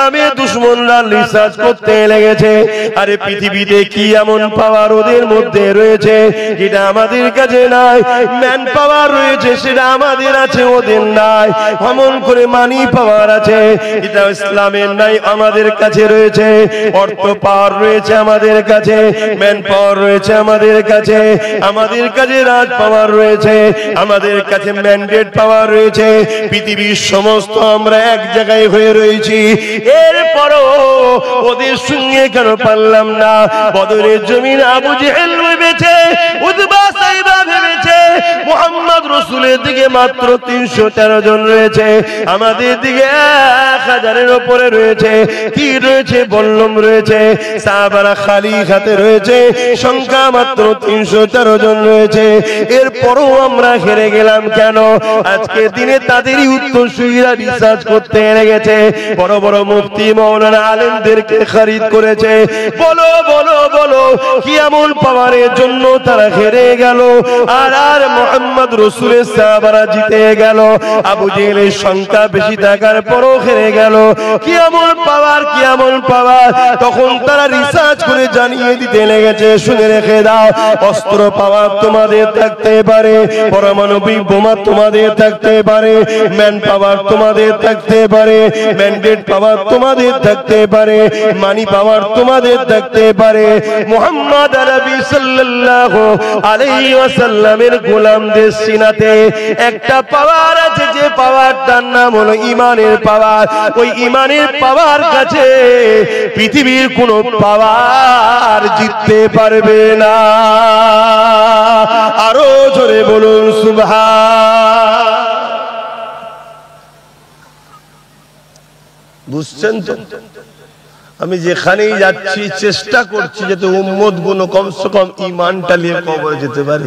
ইসলামের দুশমনরা রিসার্চ করতে লেগেছে, আরে পৃথিবীতে কি এমন পাওয়ার ওদের মধ্যে রয়েছে যেটা আমাদের কাছে নাই। ম্যান পাওয়ার রয়েছে সেটা আমাদের আছে, ওদের নাই। এমন করে মানি পাওয়ার আছে, এটা ইসলামের নাই, আমাদের কাছে রয়েছে। অর্থ পাওয়ার রয়েছে আমাদের কাছে, ম্যান পাওয়ার রয়েছে আমাদের কাছে, আমাদের কাছে রাজ পাওয়ার রয়েছে, আমাদের কাছে ম্যান্ডেট পাওয়ার রয়েছে। পৃথিবীর সমস্ত আমরা এক জায়গায় হয়ে রয়েছি, এরপরও ওদের সঙ্গে কেন পারলাম না? বদরের জমিন আবু জেহেল ভেবেছে, উতবা সাইবা ভেবেছে মুহাম্মদ রাসূলের দিকে মাত্র 313 জন রয়েছে, আমাদের দিকে 1000-এর উপরে রয়েছে। কি রয়েছে? বল্লম রয়েছে, সাহাবারা খালি হাতে রয়েছে, সংখ্যা মাত্র 313 জন রয়েছে। এরপরও আমরা হেরে গেলাম কেন? আজকে দিনে তাদেরই উত্তরসূরিরা রিসার্চ করতে লেগেছে, বড় বড় মুফতি মাওলানা আলেমদেরকে খরিদ করেছে। বলো বলো বলো, কি এমন পাওয়ারের জন্য তারা হেরে গেল? আর মুহাম্মদ রাসূলের সাহাবারা জিতে গেল। আবু জেহেলের সংখ্যা বেশি থাকার পরও হেরে গেল। কি এমন পাওয়ার, কি এমন পাওয়ার? তখন তারা রিসার্চ করে জানিয়ে দিতে লেগেছে, শুনে রেখে দাও, অস্ত্র পাওয়ার তোমাদের থাকতে পারে, পারমাণবিক বোমা তোমাদের থাকতে পারে, ম্যান পাওয়ার তোমাদের থাকতে পারে, ম্যান্ডেট পাওয়ার তোমাদের থাকতে পারে, মানি পাওয়ার তোমাদের থাকতে পারে। মুহাম্মদ আরবি সাল্লাল্লাহু আলাইহি ওয়াসাল্লামের গোলামদের সিনাতে একটা পাওয়ার আছে, যে পাওয়ারটার নাম হলো ঈমানের পাওয়ার। ওই ঈমানের পাওয়ার কাছে পৃথিবীর কোনো পাওয়ার জিততে পারবে না। আরো জোরে বলুন সুবহান। বুঝছেন তো? আমি যেখানেই যাচ্ছি চেষ্টা করছি যাতে উম্মত গুলো কমসে কম ঈমানটা নিয়ে কবরে যেতে পারে।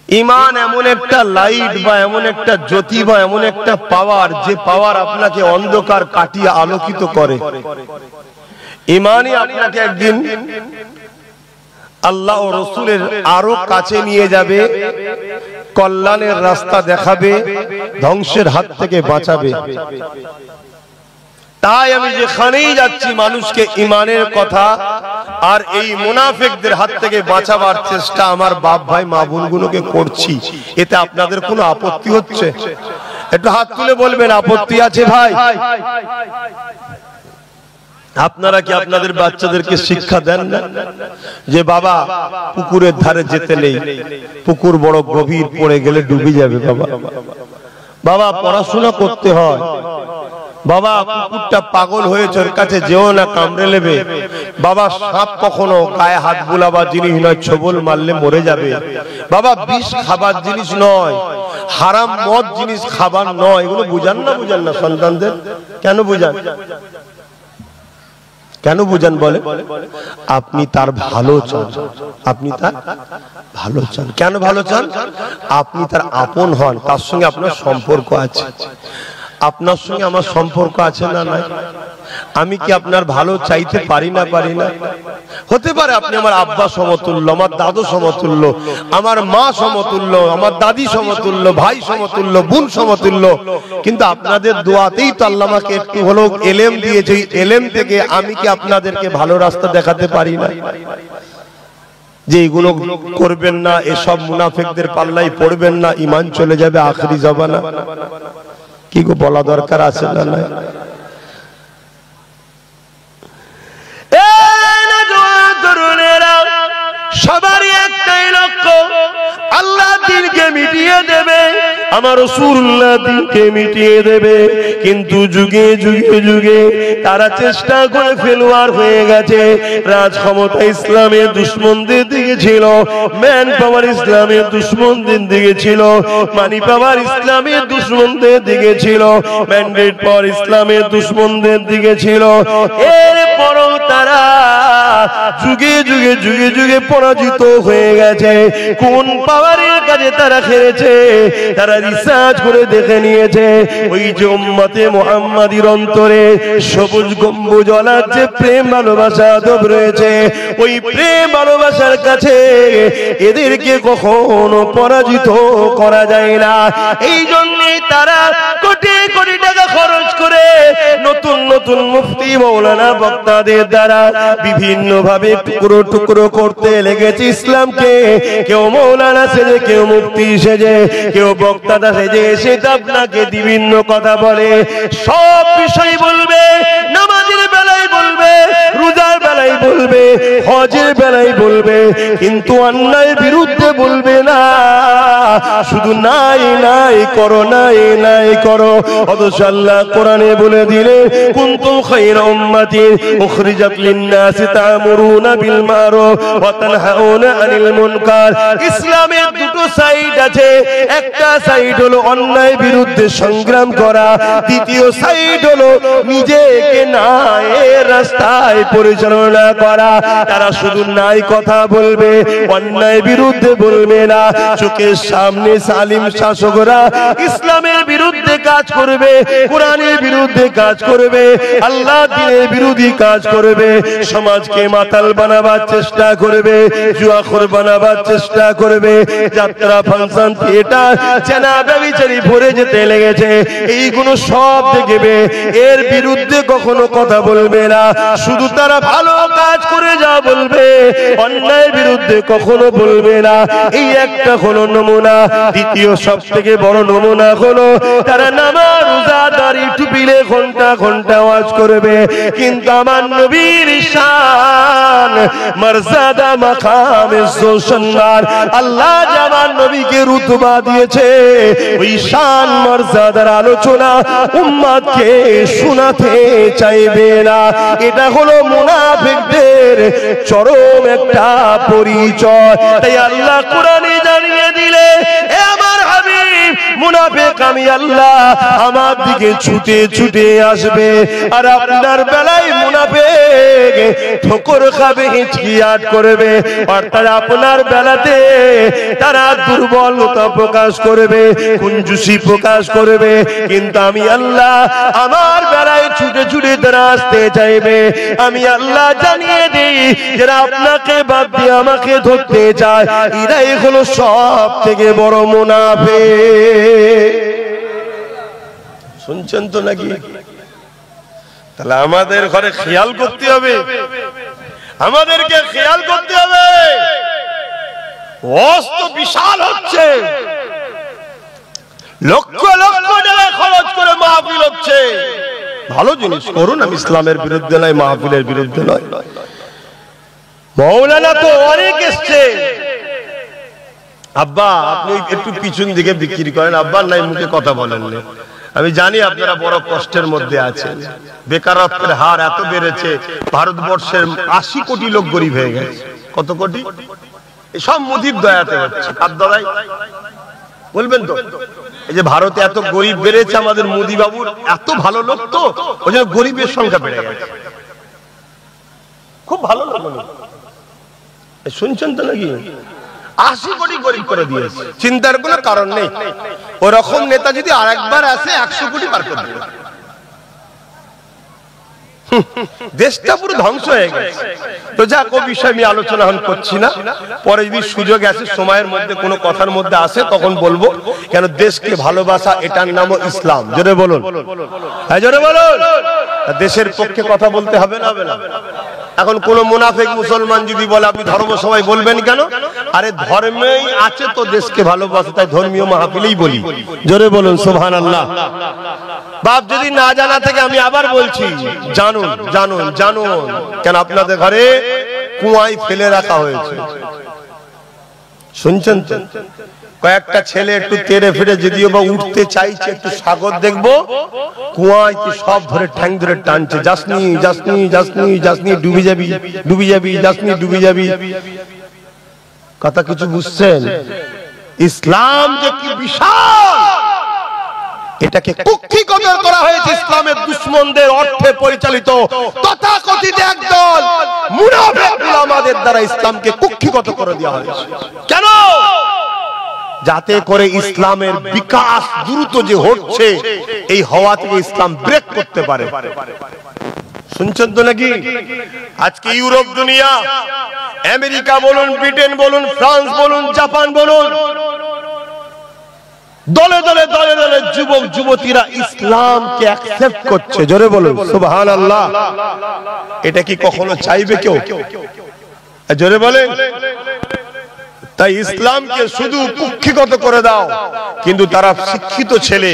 ঈমান এমন একটা লাইট বা এমন একটা জ্যোতি বা এমন একটা পাওয়ার, যে পাওয়ার আপনাকে অন্ধকার কাটিয়ে আলোকিত করে। ঈমানই আপনাকে একদিন আল্লাহ ও রাসূলের আরো কাছে নিয়ে যাবে, কল্যাণের রাস্তা দেখাবে, ধ্বংসের হাত থেকে বাঁচাবে। তাই আমি যেখানেই যাচ্ছি মানুষকে ঈমানের কথা আর এই মুনাফিকদের হাত থেকে বাঁচাবার চেষ্টা আমার বাপ ভাই মা বোনগুলোকে করছি। এতে আপনাদের কোনো আপত্তি হচ্ছে? একটু হাত তুলে বলবেন আপত্তি আছে ভাই? আপনারা কি আপনাদের বাচ্চাদেরকে শিক্ষা দেন না যে বাবা পুকুরের ধারে যেতে নেই, পুকুর বড় গভীর, পড়ে গেলে ডুবে যাবে, বাবা বাবা পড়াশোনা করতে হয়, বাবা কুকুরটা পাগল হয়েছে ওর কাছে যেও না, কামড়ে নেবে, বাবা সাপ কখনো গায়ে হাত বুলাবার জিনিস নয়, ছোবল মারলে মরে যাবে, বাবা বিষ খাবার জিনিস নয়, হারাম মদ জিনিস খাবার নয়। এগুলো বুঝান না? বুঝান না সন্তানদের? কেন বুঝান? কেন বুঝান বলে? আপনি তার ভালো চান, আপনি তার ভালো চান। কেন ভালো চান? আপনি তার আপন হন, তার সঙ্গে আপনার সম্পর্ক আছে। আপনার সঙ্গে আমার সম্পর্ক আছে না নাই? আমি কি আপনার ভালো চাইতে পারি না? পারি না? হতে পারে আপনি আমার আব্বা সমতুল্য, আমার দাদু সমতুল্য, আমার মা সমতুল্য, আমার দাদি সমতুল্য, ভাই সমতুল্য, বোন সমতুল্য, কিন্তু আপনাদের দোয়াতেই তো আল্লাহ আমাকে একটু হলেও এলেম দিয়েছে। এলেম থেকে আমি কি আপনাদেরকে ভালো রাস্তা দেখাতে পারি না? যে এগুলো করবেন না, এসব মুনাফিকদের পাল্লায় পড়বেন না, ঈমান চলে যাবে আখেরি জমানা। কি গো বলা দরকার আছে না? না সবারই একটাই লক্ষ্য, আল্লাহ দ্বীনকে মিটিয়ে দেবে, আমার রাসূলুল্লাহ দ্বীনকে মিটিয়ে দেবে। কিন্তু যুগে যুগে যুগে তারা চেষ্টা করে ফেলুয়ার হয়ে গেছে। রাজ ক্ষমতা ইসলামের দুশমনদের দিকে ছিল, ম্যান পাওয়ার ইসলামের দুশমনদের দিকে ছিল, মানি পাওয়ার ইসলামের দুশমনদের দিকে ছিল, ম্যান্ডেট পাওয়ার ইসলামের দুশমনদের দিকে ছিল। এরপরও তারা যুগে যুগে যুগে যুগে পরাজিত হয়ে গেছে। কোন পাওয়ারের কাছে তারা হেরেছে? তারা রিসার্চ করে দেখে নিয়েছে ওই যে উম্মতে মুহাম্মাদির অন্তরে সবুজ গম্বুজওয়ালার যে প্রেম ভালোবাসা আদব রয়েছে, ওই প্রেম ভালোবাসার কাছে এদেরকে কখনো পরাজিত করা যায় না। এই জন্যই তারা কোটি কোটি টাকা খরচ করে নতুন নতুন মুফতি মাওলানা বক্তাদের দ্বারা বিভিন্ন ভাবে টুকরো টুকরো করতে লেগেছে ইসলামকে। কেউ মাওলানা সেজে, কেউ মুফতি সেজে, কেউ বক্তা সেজে এসে আপনাকে বিভিন্ন কথা বলে, সব বিষয় বলবে, নামাজের বেলায় বলবে, রোজার বেলায় বলবে, হজের বেলায় বলবে, কিন্তু অন্যায়ের বিরুদ্ধে বলবে না। শুধু নাই নাই করো, নাই নাই করো। অথচ আল্লাহ কোরআনে বলে দিলে কুনতুম খায়রা উম্মাতিন উখরিজাত লিন-নাসি তা'মুরুনা বিল মারুফ ওয়া তানহাউনা আনিল মুনকার। ইসলামের দুটো সাইড আছে, একটা সাইড হলো অন্যায়ের বিরুদ্ধে সংগ্রাম করা, দ্বিতীয় সাইড হলো নিজেকে ন্যায়ের রাস্তায় পরিচালনা করা। তারা শুধু নাই কথা বলবে, অন্যায়ের বিরুদ্ধে বলবে না। চোখের সামনে জালিম শাসকরা ইসলামের বিরুদ্ধে কাজ করবে, কোরআনের বিরুদ্ধে কাজ করবে, আল্লাহ দ্বীনের বিরোধী কাজ করবে, সমাজকে মাতাল বানাবার চেষ্টা করবে, জুয়াখোর বানাবার চেষ্টা করবে, যাত্রা ফাংশন থিয়েটার চেনা ব্যভিচারী ভরে যেতে লেগেছে। এইগুলো সব দেখবে, এর বিরুদ্ধে কখনো কথা বলবে না। শুধু তারা ভালো কাজ করে যা বলবে, অন্যায়ের বিরুদ্ধে কখনো বলবে না। এই একটা হলো নমুনা। দ্বিতীয় সব থেকে বড় নমুনা হলো তারা নামাজ, রোজা, দাড়ি, টুপিলে ঘন্টা ঘন্টা ওয়াজ করবে, কিন্তু আমার নবীর শান মর্যাদা মাকামে সুসন্নার আল্লাহ আমার নবীকে রুতবা দিয়েছে, ওই শান মর্যাদার আলোচনা উম্মতকে শোনাতে চাইবে না। এটা হলো মুনাফিকদের চরম একটা পরিচয়। তাই আল্লাহ কোরআনে জানিয়ে দিলে, এ আমার হাবিব, মুনাফিক আমি আল্লাহ আমার দিকে ছুটে ছুটে আসবে, আর আপনার বেলায় মুনাফিক ঠোকর খাবে, হিচকিয়াট করবে, অর্থাৎ আপনার বেলাতে তারা দুর্বলতা প্রকাশ করবে, কুঞ্জুসি প্রকাশ করবে, কিন্তু আমি আল্লাহ আমার বেলায় ছুটে ছুটে তারা আসতে চাইবে। আমি আল্লাহ জানিয়ে দিই, যারা আপনাকে বাদ দিয়ে আমাকে ধরতে চায়, এরাই হলো সব থেকে বড় মুনাফিক। শুনছেন তো নাকি? তাহলে আমাদের ঘরে খেয়াল করতে হবে, আমাদেরকে খেয়াল করতে হবে। অস্ত বিশাল হচ্ছে, লক্ষ লক্ষ টাকা খরচ করে মাহফিল হচ্ছে। ভালো জিনিস করুন, আমি ইসলামের বিরুদ্ধে নয়, মাহফিলের বিরুদ্ধে নয়। মৌলানা তো অনেক এসছে। আব্বা আপনি একটু পিছন দিকে বিক্রি করেন, আব্বা নাই মুখে কথা বলেন না। আমি জানি আপনারা বড় কষ্টের মধ্যে আছেন, বেকারত্বের হার এত বেড়েছে, ভারতবর্ষের 80 কোটি লোক গরিব হয়ে গেছে। কত কোটি? সব মোদির দয়াতে হচ্ছে। কার দয়ায় বলবেন তো? এই যে ভারতে এত গরিব বেড়েছে, আমাদের মোদি বাবুর এত ভালো লোক, তো ওই জন্য গরিবের সংখ্যা বেড়ে গেছে। খুব ভালো লোক, শুনছেন তো নাকি? 80 কোটি গরিব করে দিয়েছে, চিন্তার কোনো কারণ নেই। ওরকম নেতা যদি আরেকবার আসে 100 কোটি পার করে দেবে। দেশটা পুরো ধ্বংস হয়ে গেছে। তো যাক, ও বিষয় আমি আলোচনা করছি না, পরে যদি সুযোগ আসে, সময়ের মধ্যে কোনো কথার মধ্যে আসে তখন বলবো। কেন দেশকে ভালোবাসা, এটার নামও ইসলাম। জোরে বলুন, হ্যাঁ জোরে বলুন। দেশের পক্ষে কথা বলতে হবে না, হবে না। এখন কোন মুনাফিক মুসলমান যদি বলে আপনি ধর্ম সবাই বলবেন কেন? আরে ধর্মেই আছে তো দেশকে ভালোবাসা, তাই ধর্মীয় মাহফিলেই বলি। জোরে বলুন সুবহানাল্লাহ। বাপ যদি না জানা থেকে আমি আবার বলছি, জানুন জানুন জানুন। কেন আপনাদের ঘরে কুয়ায় ফেলে রাখা হয়েছে, শুনছেন তো? কয়েকটা ছেলে একটু তেড়ে ফিরে যদিও বা উঠতে চাইছে, একটু সাগর দেখবো, কুয়ায় কি সব ধরে ঠ্যাং ধরে টানছে, যাসনি যাসনি যাসনি যাসনি, ডুবে যাবি ডুবে যাবি, যাসনি ডুবে যাবি। কথা কিছু বুঝছেন? ইসলাম যে কি বিশাল, এটাকে কুক্ষিগত করা হয়েছে ইসলামের দুশমনদের অর্থে পরিচালিত তথাকথিত একদল মুনাফিক উলামাদের দ্বারা ইসলামকে কুক্ষিগত করে দেওয়া হয়েছে। কেন? যাতে করে ইসলামের বিকাশ দ্রুত যে হচ্ছে এই হওয়া থেকে ইসলাম ব্রেক করতে পারে। শুনছেন তো নাকি? আজকে ইউরোপ দুনিয়া, আমেরিকা বলুন, ব্রিটেন বলুন, ফ্রান্স বলুন, জাপান বলুন, দলে দলে দলে দলে যুবক যুবতীরা ইসলামকে অ্যাকসেপ্ট করছে। জোরে বলুন সুবহানাল্লাহ। এটা কি কখনো চাইবে কেউ? জোরে বলেন। তাই ইসলামকে শুধু কুক্ষিগত করে দাও, কিন্তু তারা শিক্ষিত ছেলে,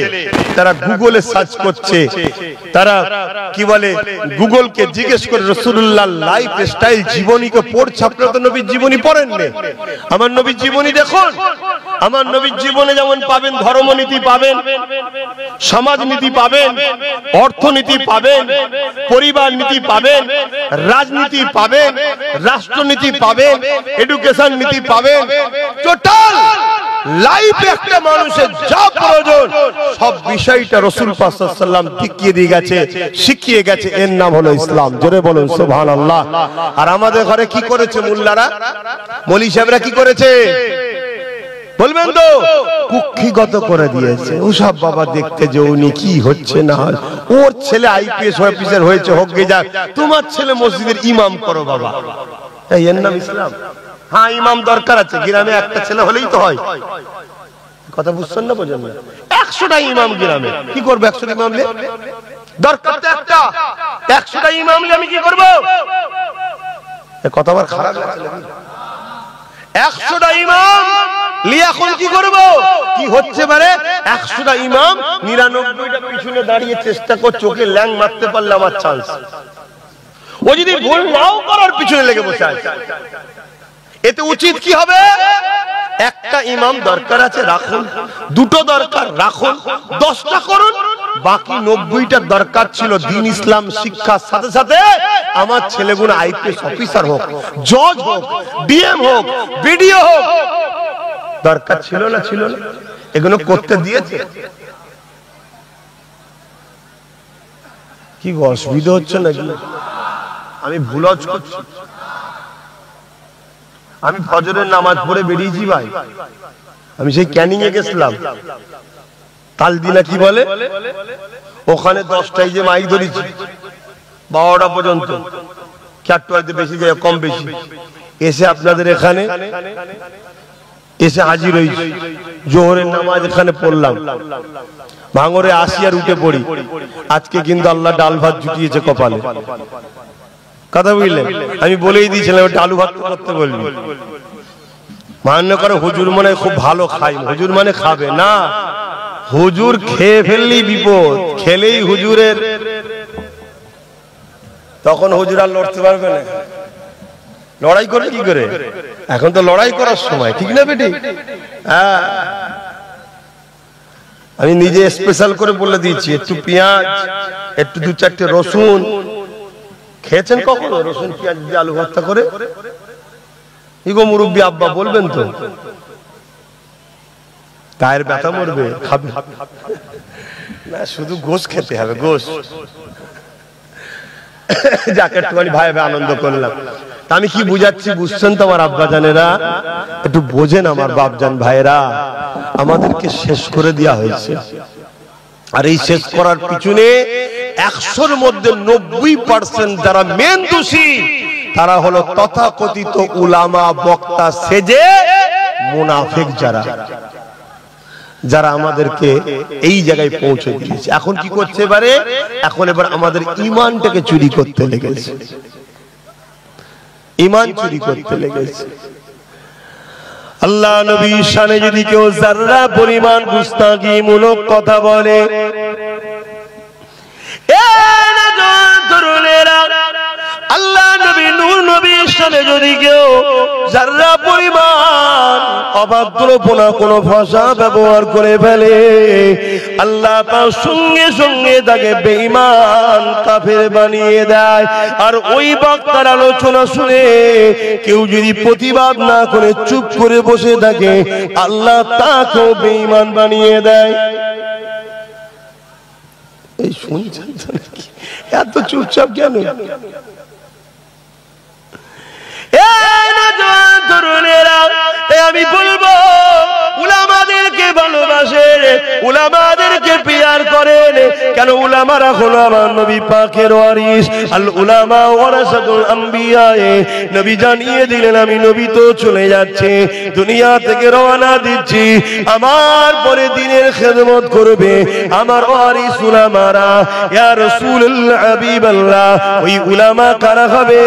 তারা গুগলে সার্চ করছে, তারা কি বলে গুগলকে জিজ্ঞেস করে রাসূলুল্লাহ লাইফ স্টাইল জীবনীকে পড়ছে। আপনারা তো নবীর জীবনী পড়েন না, আমার নবীর জীবনী দেখুন। আমার নবীর জীবনে যেমন পাবেন ধর্মনীতি পাবেন, সমাজনীতি পাবেন, অর্থনীতি পাবেন, পরিবার নীতি পাবেন, রাজনীতি পাবেন, রাষ্ট্রনীতি পাবেন, এডুকেশন নীতি পাবেন। টোটাল লাইফে একটা মানুষের যা প্রয়োজন সব বিষয়টা রাসূল পাক সাল্লাল্লাহু আলাইহি ওয়াসাল্লাম দেখিয়ে দিয়ে গেছে, শিখিয়ে গেছে। এর নাম হলো ইসলাম। জোরে বলুন সুবহানাল্লাহ। আর আমাদের ঘরে কি করেছে মুল্লারা, মৌলভী সাহেবরা কি করেছে বলবেন তো? কুক্ষিগত করে দিয়েছে। ওসব বাবা দেখতে যে উনি কি হচ্ছে না, ওর ছেলে আইপিএস অফিসার হয়েছে, হোক গে যাক, তোমার ছেলে মসজিদের ইমাম করো বাবা। এর নাম ইসলাম? হ্যাঁ, ইমাম দরকার আছে, গ্রামে একটা ছেলে হলেই তো হয়। কথা বুঝছেন না? বোঝেন না? 100টা ইমাম গ্রামে কি করবো? 100টা ইমাম দরকার তো একটা। 100টা ইমাম আমি কি করবো? কথা আমার খারাপ লাগছে। 100টা ইমাম এখন কি করবো? কি হচ্ছে পারে? 100টা ইমাম 99টা পিছনে দাঁড়িয়ে চেষ্টা করছে, চোখে ল্যাং মারতে পারলে আমার চান্স। ও যদি ভুল নাও করার পিছনে লেগে বসে আছে, এতে উচিত কি হবে? একটা ইমাম দরকার আছে, রাখুন। দুটো দরকার, রাখুন। 10টা করুন। বাকি 90টা দরকার ছিল দ্বীন ইসলাম শিক্ষার সাথে সাথে আমার ছেলেগুলো আইপিএস অফিসার হোক, জজ হোক, ডিএম হোক, বিডিও হোক। দরকার ছিল না? ছিল না? এগুলো করতে দিয়েছে। কি অসুবিধা হচ্ছে নাকি? আমি ভুল করছি? আমি ফজরের নামাজ পড়ে বেরিয়েছি ভাই, আমি সেই ক্যানিং এ গেছিলাম, তালদিনা কি বলে ওখানে 10টায় যে মাইক ধরেছি 12টা পর্যন্ত, চারটাতে বেশি যায়, কম বেশি এসে আপনাদের এখানে এসে হাজির হয়েছি। জোহরের নামাজ এখানে পড়লাম, ভাঙরে আসি আর উঠে পড়ি। আজকে কিন্তু আল্লাহ ডাল ভাত জুটিয়েছে কপালে। কথা বুঝলেন? আমি বলেই দিয়েছিলাম ওটা আলু ভাত করতে বলবি। মান্য করে হুজুর মানে খুব ভালো খাই, হুজুর মানে খাবে না। হুজুর খেয়ে ফেললেই বিপদ, খেলেই হুজুরের তখন হুজুর আর লড়তে পারবে না। লড়াই করবে কি করে? এখন তো লড়াই করার সময়, ঠিক না বেটি? হ্যাঁ, আমি নিজে স্পেশাল করে বলে দিয়েছি, একটু পেঁয়াজ, একটু 2-4টে রসুন। খেয়েছেন কখনো রসুন পেঁয়াজ দিয়ে আলু ভর্তা করে? ইগো মুরব্বী আব্বা বলবেন তো, গায়ের ব্যথা মরবে, খাবে না? শুধু গোশ খেতে হবে, গোশ। যাকে একটুখানি ভাই ভাই আনন্দ করলাম। আমি কি বুঝাচ্ছি বুঝছেন তো আমার আব্বা জানেরা? একটু বোঝেন আমার বাপজান ভাইরা। আমাদেরকে শেষ করে দেওয়া হয়েছে, আর এই শেষ করার পিছনে 100-র মধ্যে 90% যারা মেন দোষী তারা হলো তথাকথিত উলামা, বক্তা সেজে মুনাফিক, যারা আমাদেরকে এই জায়গায় পৌঁছে দিয়েছে। এখন কি করতে পারে? এখন এবার আমাদের ঈমানটাকে চুরি করতে লেগেছে, ঈমান চুরি করতে লেগেছে। আল্লাহ নবীর শানে যদি কেউ যারা পরিমাণ গুস্তাখিমূলক কথা বলে, আল্লাহ নবী নূর নবীর শানে যদি কেউ যারা পরিমাণ অভদ্রপনা কোন ভাষা ব্যবহার করে ফেলে, আল্লাহ তার সঙ্গে সঙ্গে তাকে বেঈমান কাফের বানিয়ে দেয়। আর ওই বক্তার আলোচনা শুনে কেউ যদি প্রতিবাদ না করে চুপ করে বসে থাকে, আল্লাহ তাকেও বেঈমান বানিয়ে দেয়। এই শুনছেন তো নাকি? এত চুপচাপ কেন? আমি বলবো উলামা উলামাদেরকে ভালোবাসেন, উলামাদেরকে প্রিয়ার করেন। কেন? উলামারা হলো আমার নবী পাকের ওয়ারিস। আল উলামা ওয়ারাসাতুল আম্বিয়া। নবী জানিয়ে দিলেন আমি নবী তো চলে যাচ্ছে, দুনিয়া থেকে রওনা দিচ্ছি, আমার পরে দিনের খেদমত করবে আমার ওয়ারিস উলামারা। ইয়া রাসূলুল্লাহ হাবিবাল্লাহ, ওই উলামা কারা হবে?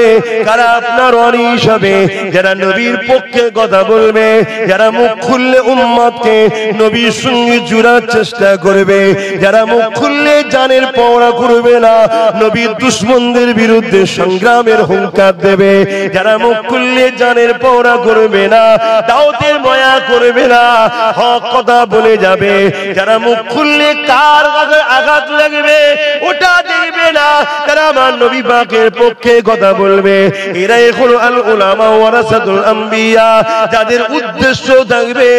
কারা আপনার ওয়ারিস হবে? যারা নবীর পক্ষে কথা বলবে, যারা মুখ খুললে উম্মতকে নবীর সঙ্গে জুড়ার চেষ্টা করবে, যারা মুখ খুললে জানের পওড়া করবে না, নবীর দুশমনদের বিরুদ্ধে সংগ্রামের হুঙ্কার দেবে, যারা মুখ খুললে জানের পওড়া করবে না, দাওয়াতের মায়া করবে না, হক কথা বলে যাবে, যারা মুখ খুললে কার আঘাত লাগবে ওটা দেখবে না, তারা আমার নবী পাকের পক্ষে কথা বলবে। এরাই হলো আল উলামা ওয়ারাসাতুল আম্বিয়া, যাদের উদ্দেশ্য থাকবে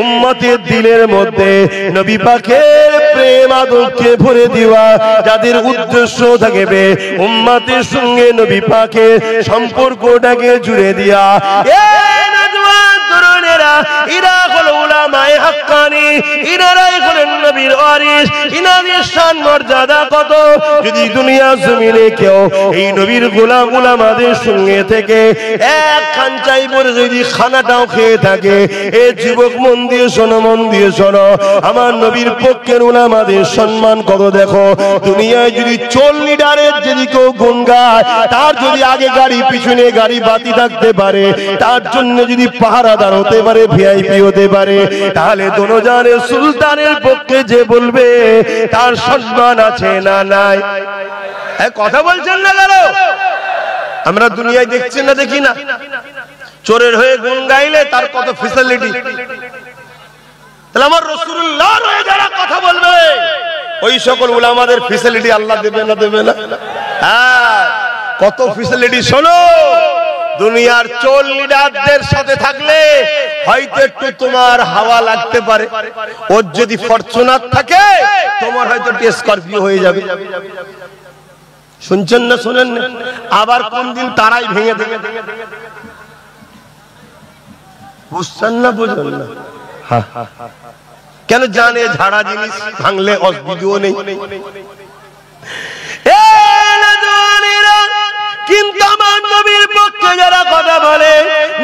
উম্মতের দিলের মধ্যে নবী পাকের প্রেম আদরকে ভরে দেওয়া, যাদের উদ্দেশ্য থাকবে উম্মতের সঙ্গে নবী পাকের সম্পর্কটাকে জুড়ে দেওয়া। এরা হলো উলামায়ে হাক্কানি, ইনারাই হলেন নবীর ওয়ারিস। ইনাদের শান মর্যাদা কত! যদি দুনিয়া জমিনে কেউ এই নবীর গোলাম উলামাদের সঙ্গে থেকে এক খানচাই পরে যদি খানাটাও খেয়ে থাকে, এ যুবক মন দিয়ে শোনো, মন দিয়ে শোনো, আমার নবীর পক্ষের উলামাদের সম্মান কত দেখো। দুনিয়ায় যদি 40 লিটারের যদি কেউ গুণ গায়, তার যদি আগে গাড়ি পিছনে গাড়ি বাতি থাকতে পারে, তার জন্য যদি পাহারাদার হতে পারে, ভিআইপি হতে পারে, তাহলে দোনোজানের সুলতানের পক্ষে যে বলবে তার সম্মান আছে না নাই? কথা বলছেন না কেন? আমরা দুনিয়ায় দেখছি না, দেখি না? চোরের হয়ে গুণ গাইলে তার কত ফ্যাসিলিটি। তাহলে আমার রাসূলুল্লাহর হয়ে যারা কথা বলবে, ওই সকল উলামাদের ফ্যাসিলিটি আল্লাহ দেবে না? দেবে না? হ্যাঁ, কত ফ্যাসিলিটি। শোনো, দুনিয়ার 40 লিডারদের সাথে থাকলে হয়তো একটু তোমার হাওয়া লাগতে পারে, ওর যদি ফরচুনার থাকে তোমার হয়তো স্করপিও হয়ে যাবে। শুনছেন না? শোনেন না? আবার কোন দিন তারাই ভেঙে দেবে। বুঝছেন না? বুঝলেন না? কেন? জানে ঝাড়া জিনিস ভাঙলে অসুবিধাও নেই। কিন্তু আমার নবীর পক্ষে যারা কথা বলে,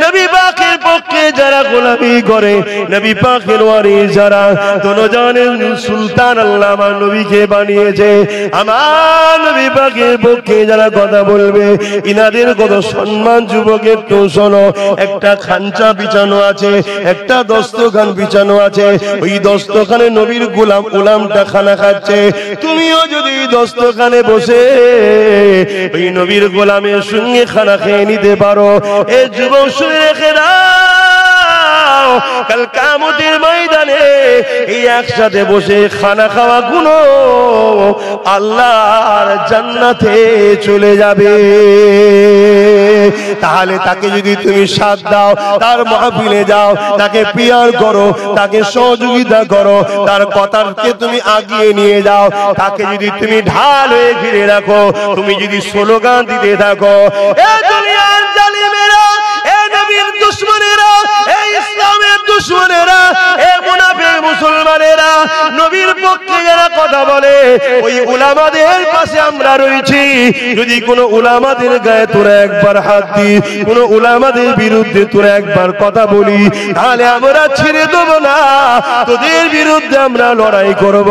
নবী পাকের পক্ষে যারা গোলামি করে, নবী পাকের ওয়ারিস যারা, দোনোজানের সুলতান আল্লাহ আমার নবীকে বানিয়েছে, আমার নবী পাকের পক্ষে যারা কথা বলবে, ইনাদের কত সম্মান। যুবকের একটু শোনো, একটা খাঞ্চা বিছানো আছে, একটা দস্তখান বিছানো আছে, ওই দস্তখানে নবীর গোলাম গোলামটা খানা খাচ্ছে, তুমিও যদি দস্তখানে বসে ওই নবীর গোলামের সঙ্গে খানা খেয়ে নিতে পারো, এ যুবক শুনে রেখে দাও, কাল কিয়ামতের ময়দানে এই একসাথে বসে খানা খাওয়া গুলো আল্লাহর জান্নাতে চলে যাবে। তাহলে তাকে যদি তুমি সাথ দাও, তার মাহফিলে যাও, তাকে পিয়ার করো, তাকে সহযোগিতা করো, তার কথাকে তুমি আগিয়ে নিয়ে যাও, তাকে যদি তুমি ঢাল হয়ে ঘিরে রাখো, তুমি যদি স্লোগান দিতে থাকো, এ দুনিয়ার জালিমেরা, এ নবীর দুশমনেরা, এ ইসলামের দুশমনেরা, এ মুনাফিক মুসলমানেরা, নবীর পক্ষে যারা কথা বলে, ওই উলামাদের পাশে আমরা রয়েছি। যদি কোনো উলামাদের গায়ে তোরা একবার হাত দি, কোনো উলামাদের বিরুদ্ধে তোরা একবার কথা বলি, তাহলে আমরা ছেড়ে দেব না, তোদের বিরুদ্ধে আমরা লড়াই করব।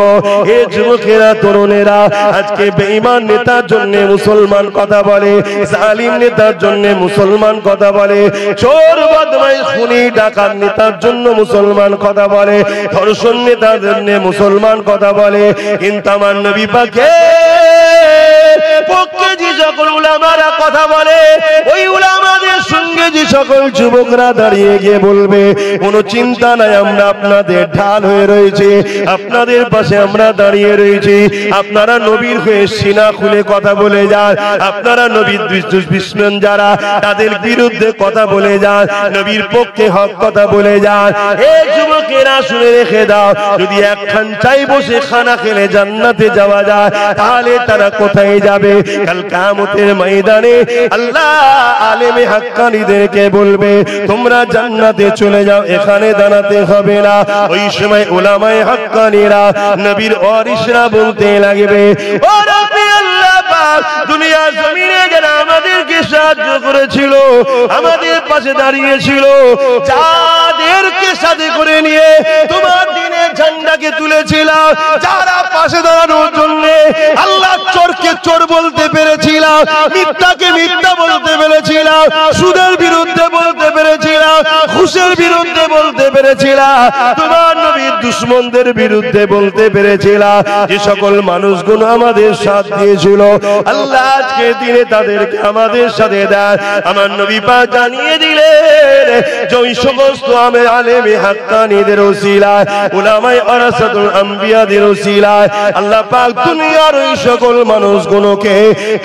এ যুবকেরা, তরুণেরা, আজকে বেঈমান নেতার জন্য মুসলমান কথা বলে, জালিম নেতার জন্য মুসলমান কথা বলে, চোর বদমাইশ খুনি ডাকাত নেতার জন্য মুসলমান কথা বলে, ধর্ষণ নেতার জন্য মুসলমান কথা বলে। কিন্তু আমার নবী পাকের পক্ষে যে সকল উলামারা কথা বলে, ওই উলামাদের সঙ্গে যে সকল যুবকরা দাঁড়িয়ে গিয়ে বলবে, কোনো চিন্তা নাই, আমরা আপনাদের ঢাল হয়ে রয়েছে, আপনাদের পাশে আমরা দাঁড়িয়ে রয়েছি, আপনারা নবীর হয়ে সিনা খুলে কথা বলে যান, আপনারা নবীর দুশমন যারা, তাদের বিরুদ্ধে কথা বলে যান, নবীর পক্ষে হক কথা বলে যান। এই যুবকেরা শুনে রেখে দাও, যদি একখান চাই বসে খানা খেলে জান্নাতে যাওয়া যায়, তাহলে তারা কোথায় যাবে? কাল কিয়ামতের ময়দানে আল্লাহ আলেমে হাক্কানীদেরকে তাদেরকে বলবে তোমরা জান্নাতে চলে যাও, এখানে দাঁড়াতে হবে না। ওই সময় উলামায়ে হাক্কানীরা নবীর ওয়ারিসরা বলতে লাগবে, ও রাব্বি আল্লাহ পাক, দুনিয়া জমিনে যারা আমাদেরকে সাহায্য করেছিল, আমাদের পাশে দাঁড়িয়েছিল, যাদেরকে সাথে করে নিয়ে তোমার দ্বীনের ঝান্ডাকে তুলেছিল, যারা পাশে দাঁড়ানোর জন্য আল্লাহ চোরকে চোর বলতে পেরেছিল, মিথ্যাকে মিথ্যা বলতে পেরেছিল, সুদের বিরুদ্ধে বলতে পেরেছিল, ঘুষের বিরুদ্ধে বলতে পেরেছিল, তোমার নবীর দুশমনদের বিরুদ্ধে বলতে পেরেছিল, যে সকল মানুষগুলো আমাদের সাথ দিয়েছিল, আল্লাহ আজকে দিনে তাদেরকে আমাদের সাথে দেয়। আমার নবী পাক জানিয়ে দিলেন যে ওই সমস্ত আলেমে হাক্কানীদের ওসিলায়, উলামায়ে ওয়ারাসাতুল আম্বিয়াদের ওসিলায় আল্লাহ পাক দুনিয়ার ওই সকল মানুষগুলোকে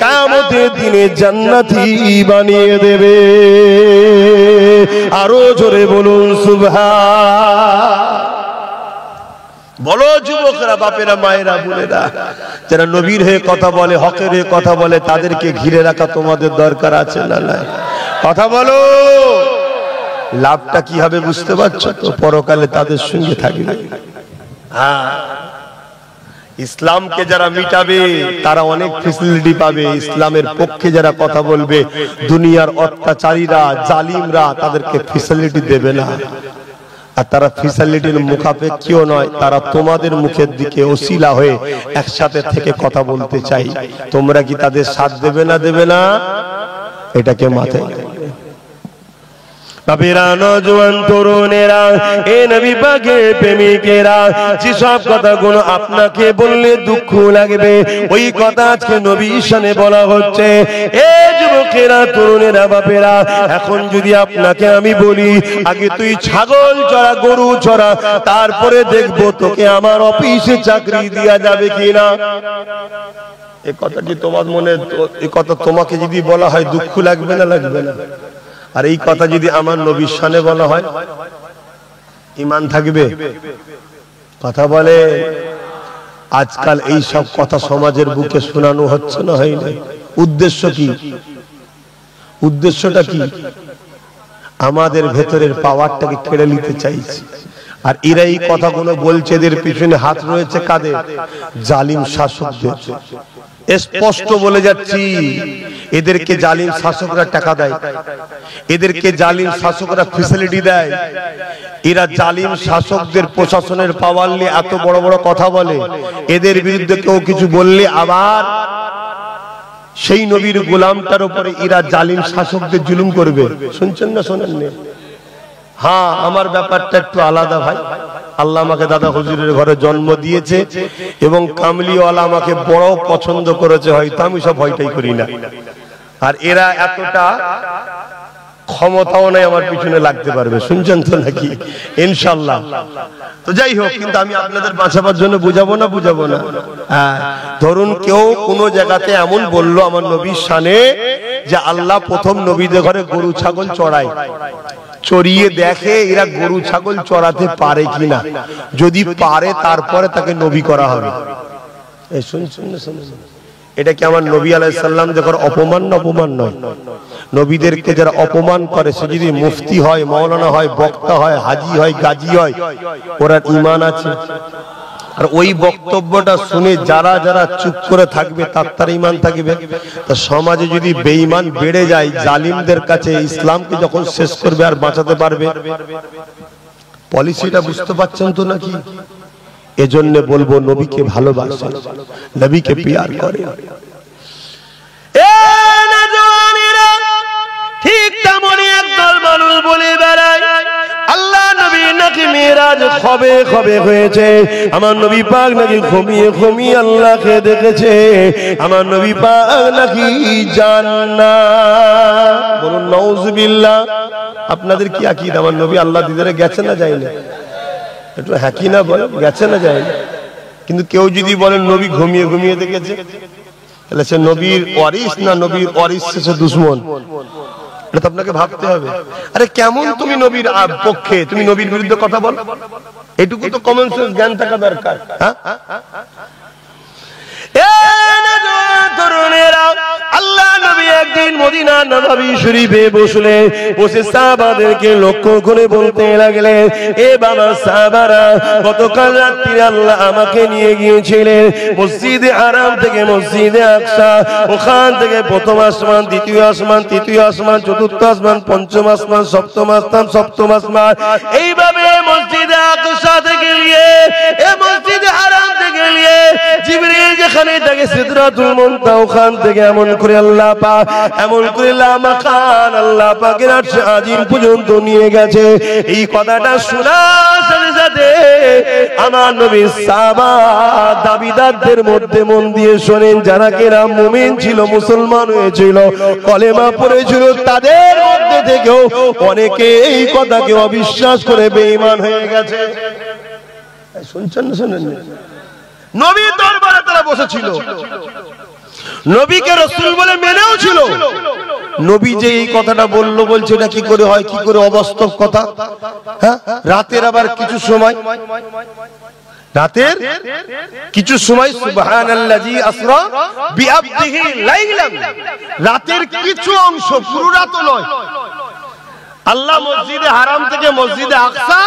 কিয়ামতের দিনে জান্নাতি বানিয়ে দেবে। আরো জোরে বলুন সুবহান। বলো যুবকরা, বাপেরা, মায়েরা, বোনেরা, যারা নবীর হয়ে কথা বলে, হকের হয়ে কথা বলে, তাদেরকে ঘিরে রাখা তোমাদের দরকার আছে না নাই? কথা বলো। লাভটা কি হবে বুঝতে পারছো তো? পরকালে তাদের সঙ্গে থাকবে। হ্যাঁ, ইসলামকে যারা মিটাবে তারা অনেক ফ্যাসিলিটি পাবে। ইসলামের পক্ষে যারা কথা বলবে, দুনিয়ার অত্যাচারীরা, জালিমরা তাদেরকে ফ্যাসিলিটি দেবে না। আর তারা ফ্যাসিলিটির মুখাপেক্ষীও নয়, তারা তোমাদের মুখের দিকে ওসিলা হয়ে একসাথে থেকে কথা বলতে চাই। তোমরা কি তাদের সাথ দেবে না? দেবে না? এটাকে মাথায় বাপেরা, নওজোয়ান তরুণেরা, এ নবী পাকের প্রেমিকেরা, যেসব কথাগুলো আপনাকে বললে দুঃখ লাগবে, ওই কথা আজকে নবীর শানে বলা হচ্ছে। এ যুবকেরা, তরুণেরা, বাপেরা, এখন যদি আপনাকে আমি বলি আগে তুই ছাগল চড়া, গরু চড়া, তারপরে দেখবো তোকে আমার অফিসে চাকরি দেয়া যাবে কিনা। এই কথা কি তোমার মনে, এই কথা তোমাকে যদি বলা হয় দুঃখ লাগবে না? লাগবে না? আর এই কথা যদি আমার নবীর শানে বলা হয়, ঈমান থাকবে? কথা বলে। আজকাল এই সব কথা সমাজের বুকে শোনানো হচ্ছে না, হয় না? উদ্দেশ্য কি? উদ্দেশ্যটা কি? আমাদের ভেতরের পাওয়ারটাকে কেড়ে নিতে চাইছে। আর এরা এই কথাগুলো বলছে, এদের পিছনে হাত রয়েছে কাদের? জালিম শাসকদের। স্পষ্ট বলে যাচ্ছি, এদেরকে জালিম শাসকরা টাকা দেয়, এদেরকে জালিম শাসকরা ফ্যাসিলিটি দেয়। এরা জালিম শাসকদের প্রশাসনের পাওয়ার নিয়ে এত বড় বড় কথা বলে। এদের বিরুদ্ধে কেউ কিছু বললে আবার সেই নবীর গোলামটার উপরে এরা জালিম শাসকদের জুলুম করবে। শুনছেন না? শোনেননি? হ্যাঁ, আমার ব্যাপারটা একটু আলাদা ভাই। আল্লাহ আমাকে দাদা হুজুরের ঘরে জন্ম দিয়েছে এবং কামলিওয়ালা আমাকে বড় পছন্দ করেছে, হয়তো আমি সব ভয়টাই করি না। আর এরা এতটা ক্ষমতাও নাই আমার পিছনে লাগতে পারবে। শুনছেন তো নাকি? ইনশাআল্লাহ। তো যাই হোক, কিন্তু আমি আপনাদের বাঁচাবার জন্য বুঝাবো না, বুঝাবো না। হ্যাঁ, ধরুন কেউ কোন জায়গাতে এমন বললো আমার নবীর শানে যে আল্লাহ প্রথম নবীদের ঘরে গরু ছাগল চড়ায়, চড়িয়ে দেখে এরা গরু ছাগল চড়াতে পারে কিনা। যদি পারে তারপরে তাকে নবী করা হবে। শুনছেন? এটা কি আমার নবী আলাইহিস সালাম দেখো অপমান না? অপমান নয়। নবীদেরকে যারা অপমান করে, সে যদি মুফতি হয়, মাওলানা হয়, বক্তা হয়, হাজি হয়, গাজী হয়, ওরা ঈমান আছে। আর ওই বক্তব্যটা শুনে যারা যারা চুপ করে থাকবে তার ঈমান থাকবে। তা সমাজে যদি বেঈমান বেড়ে যায়, জালিমদের কাছে ইসলামকে যখন শেষ করবে আর বাঁচাতে পারবে? পলিসিটা বুঝতে পারছেন তো নাকি? এজন্য বলবো নবীকে ভালোবাসেন, নবীকে প্যার করেন। ঠিক তেমনই একদল মানুষ বলে বেড়ায় আল্লাহ নবী নাকি মেরাজ খবে খবে হয়েছে, আমার নবী পাক নাকি ঘুমিয়ে ঘুমিয়ে আল্লাহকে দেখেছে, আমার নবী পাক নাকি জান্নাত। বলুন নাউজুবিল্লাহ। আপনাদের কি আকীদা? আমার নবী আল্লাহ দিদারে গেছে না যায়নি? একটু হ্যাঁ কি না বলেন, গেছে না যায়নি? কিন্তু কেউ যদি বলেন নবী ঘুমিয়ে ঘুমিয়ে দেখেছে, তাহলে সে নবীর ওয়ারিস না নবীর ওয়ারিস সে দুশমন? এটা তো আপনাকে ভাবতে হবে। আরে কেমন তুমি নবীর পক্ষে, তুমি নবীর বিরুদ্ধে কথা বল? এটুকু তো কমন সেন্স জ্ঞান থাকা দরকার। হ্যাঁ, আল্লাহ নবী এক একদিন মদিনা নববী শরীফে বসলে বসে সাহাবাদেরকে লক্ষ্য করে বলতে লাগলেন, এ বাবা সাহাবারা, গতকাল রাত্রে আল্লাহ আমাকে নিয়ে গিয়েছিলেন মসজিদে হারাম থেকে মসজিদে আকসা, ওখান থেকে প্রথম আসমান, দ্বিতীয় আসমান, তৃতীয় আসমান, চতুর্থ আসমান, পঞ্চম আসমান, সপ্তম আসমান, সপ্তম আসমান, এইভাবে মসজিদে আকসা থেকে নিয়ে মসজিদে হারাম থেকে নিয়ে জিবরিল যেখানে থাকে সিদরাতুল মুনতাহা, ওখান থেকে এমন করে আল্লাহ পাক, এমন করে লামাকান আল্লাহ পাকের আরশে আজিম পর্যন্ত নিয়ে গেছে। এই কথাটা শোনার সাথে সাথে আমার নবী সাহাবা দাবিদারদের মধ্যে মন দিয়ে শোনেন, যারা কিনা মুমিন ছিল, মুসলমান হয়েছিল, কলেমা পড়েছিল, তাদের মধ্যে থেকেও অনেকে এই কথাকে অবিশ্বাস করে বেঈমান হয়ে গেছে। শুনছেন না শুনেন? নবীর দরবারে তারা বসেছিল, নবীকে রাসূল বলে মেনেও ছিল। নবী যে এই কথাটা বললো, বলছে এটা কি করে হয়, কি করে অবাস্তব কথা। হ্যাঁ, রাতের আবার কিছু সময়, রাতের কিছু সময় সুবহানাল্লাযী আসরা বিআবদিহি লাইলান, রাতের কিছু অংশ, পুরো রাত নয়, আল্লাহ মসজিদে হারাম থেকে মসজিদে আকসা,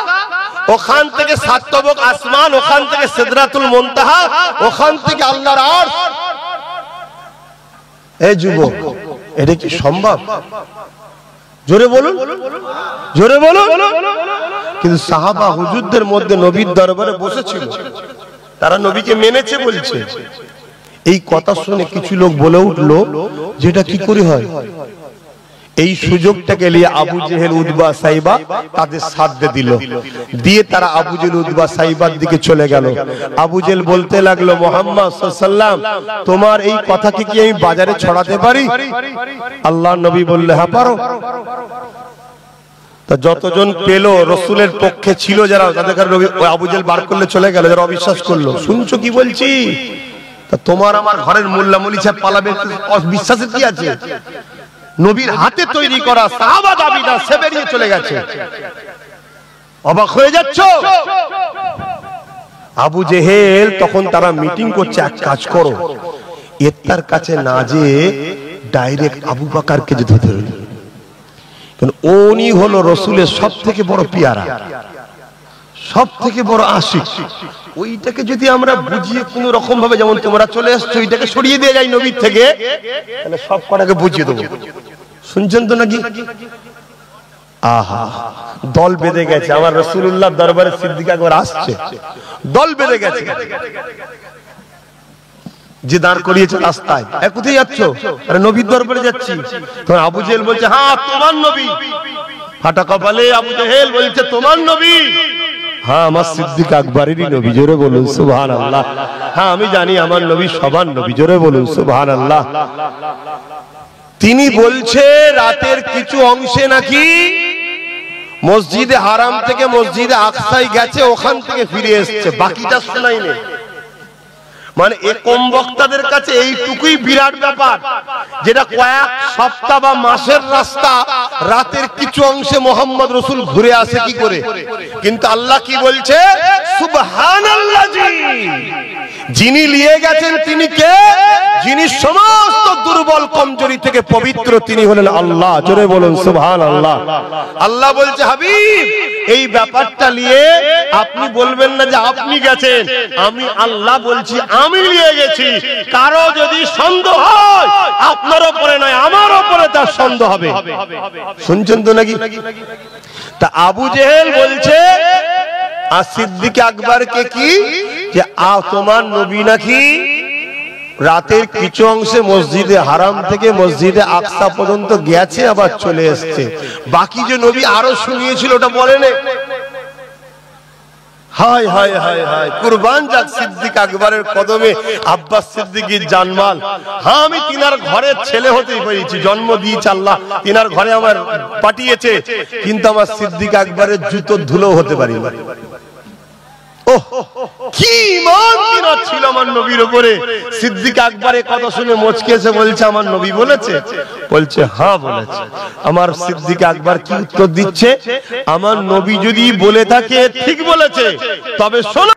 ওখান থেকে সাত তবক আসমান, ওখান থেকে সিদরাতুল মুনতাহা, ওখান থেকে আল্লাহর আরশ। এই যুবক, এটা কি সম্ভব? জোরে বলুন, জোরে বলুন। কিন্তু সাহাবা হুজুরদের মধ্যে নবীর দরবারে বসেছিল, তারা নবীকে মেনেছে বলছে। এই কথা শুনে কিছু লোক বলে উঠলো, যেটা কি করে হয়। এই সুযোগটাকে নিয়ে আবু জেহেল, উতবা, সাইবা তাদের সাথ দিল, দিয়ে তারা আবু জেহেল, উতবা, সাইবার দিকে চলে গেল। আবু জেহেল বলতে লাগলো, মুহাম্মদ সাল্লাল্লাহু আলাইহি ওয়াসাল্লাম, তোমার এই কথাকে কি আমি বাজারে ছড়াতে পারি? আল্লাহর নবী বললে, হ্যাঁ পারো। তা যতজন পেল রাসূলের পক্ষে ছিল, যারা তাদের নবী আবু জেহেল বার করলে চলে গেল, যারা অবিশ্বাস করলো। শুনছো কি বলছি? তা তোমার আমার ঘরের মোল্লা মলিচা পালাবে, বিশ্বাসের কি আছে? নবীর হাতে তৈরি করা সাহাবা দাবিদার সে বেরিয়ে চলে গেছে। অবাক হয়ে যাচ্ছ? আবু জেহেল তখন তারা মিটিং করছে, এক কাজ করো, এর কাছে না যে ডাইরেক্ট আবু বকরকে যে ধরতে হবে, কারণ উনি হলো রাসূলের সবথেকে বড় পিয়ারা, সবথেকে বড় আশিক। ওইটাকে যদি আমরা বুঝিয়ে কোন রকম ভাবে, যেমন তোমরা চলে আসছো, ওইটাকে সরিয়ে দিয়ে যাই নবীর থেকে, তাহলে সব কটাকে বুঝিয়ে দেবো। শুনছেন তো নাকি? আহা, দল বেঁধে গেছে। আমার রাসূলুল্লাহ দরবারে সিদ্দিক আকবর আসছে, দল বেঁধে গেছে। যে দাঁড় করিয়েছে রাস্তায়, কোথায় যাচ্ছ? আরে নবীর দরবারে যাচ্ছি। তখন আবু জেহেল বলছে, হ্যাঁ তোমার নবী। ফাটা কপালে আবু জেহেল বলছে, তোমার নবী? হ্যাঁ, আমার সিদ্দিক আকবরেরই নবী। জোরে বলুন সুবহানাল্লাহ। হ্যাঁ, আমি জানি আমার নবী সবার নবী। জোরে বলুন সুবহানাল্লাহ। তিনি বলছে, রাতের কিছু অংশে নাকি মসজিদে হারাম থেকে মসজিদে আকসায় গেছে, ওখান থেকে ফিরে এসেছে, বাকিটা শোনাই নেই। মানে কম বক্তাদের কাছে এইটুকুই বিরাট ব্যাপার, যেটা কয়েক সপ্তাহ বা মাসের রাস্তা, রাতের কিছু অংশে মোহাম্মদ রাসূল ঘুরে আসে কি করে। কিন্তু আল্লাহ কি বলছে? সুবহানাল্লাযী, যিনি নিয়ে গেছেন তিনি কে? যিনি সমস্ত দুর্বল কমজোরি থেকে পবিত্র, তিনি হলেন আল্লাহ। জোরে বলুন সুবহানাল্লাহ। আল্লাহ বলছে, হাবিব, এই ব্যাপারটা নিয়ে আপনি বলবেন না যে আপনি গেছেন, আমি আল্লাহ বলছি আমি নিয়ে গেছি। কারো যদি সন্দেহ হয়, আপনার উপরে নয় আমার উপরে তার সন্দেহ হবে। শুনছেন তো নাকি? তা আবু জেহেল বলছে আর সিদ্দিক আকবরকে কি, যে তোমার নবী নাকি রাতের কিছু অংশে মসজিদে হারাম থেকে মসজিদে আকসা পর্যন্ত গেছে, আবার চলে এসছে। বাকি যে নবী আরো শুনিয়েছিল ওটা বলেন। হায় হায় হায় হায়, কুরবান যাক সিদ্দিক আকবরের কদমে আব্বাস সিদ্দিকীর জানমাল। হ্যাঁ, আমি তিনার ঘরের ছেলে হতেই পেরেছি, জন্ম দিয়েছে আল্লাহ, তিনার ঘরে আমার পাঠিয়েছে, কিন্তু আমার সিদ্দিক আকবরের জুতোর ধুলো হতে পারি না। ওহ, কি ঈমান তিনার ছিল আমার নবীর উপরে। সিদ্দিক আকবরের কথা শুনে মুচকে এসে বলছে, আমার নবী বলেছে? বলছে হ্যাঁ বলেছে। আমার সিদ্দিক আকবর কি উত্তর দিচ্ছে? আমার নবী যদি বলে থাকে ঠিক বলেছে, তবে শোনো